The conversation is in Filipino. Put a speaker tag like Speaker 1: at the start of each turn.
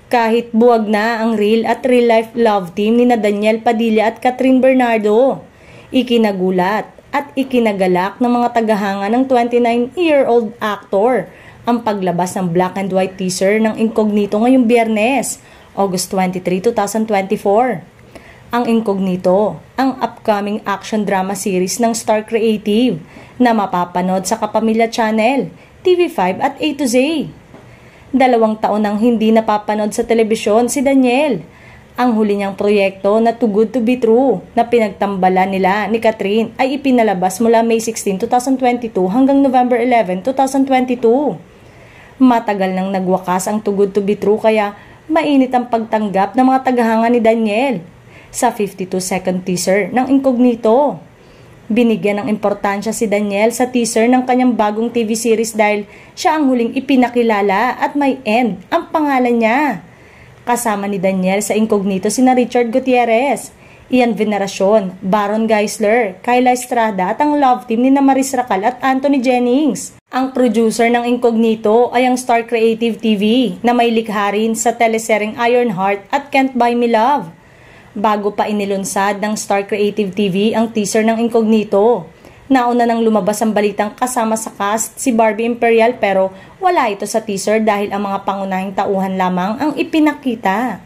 Speaker 1: Kahit buwag na ang real at real-life love team ni na Daniel Padilla at Catherine Bernardo, ikinagulat at ikinagalak ng mga tagahanga ng 29-year-old actor ang paglabas ng black and white teaser ng Incognito ngayong Biyernes, August 23, 2024. Ang Incognito, ang upcoming action drama series ng Star Creative na mapapanood sa Kapamilya Channel, TV5 at A to Z. 2 taon nang hindi napapanood sa telebisyon si Daniel. Ang huli niyang proyekto na Too Good to Be True na pinagtambalan nila ni Catherine ay ipinalabas mula May 16, 2022 hanggang November 11, 2022. Matagal nang nagwakas ang Too Good to Be True kaya mainit ang pagtanggap ng mga tagahanga ni Daniel sa 52-second teaser ng Incognito. Binigyan ng importansya si Daniel sa teaser ng kanyang bagong TV series dahil siya ang huling ipinakilala at may end ang pangalan niya. Kasama ni Daniel sa Incognito sina Richard Gutierrez, Ian Veneracion, Baron Geisler, Kyla Estrada at ang love team ni Maris Racal at Anthony Jennings. Ang producer ng Incognito ay ang Star Creative TV na may likha rin sa teleseryeng Ironheart at Can't Buy Me Love. Bago pa inilunsad ng Star Creative TV ang teaser ng Incognito, nauna nang lumabas ang balitang kasama sa cast si Barbie Imperial pero wala ito sa teaser dahil ang mga pangunahing tauhan lamang ang ipinakita.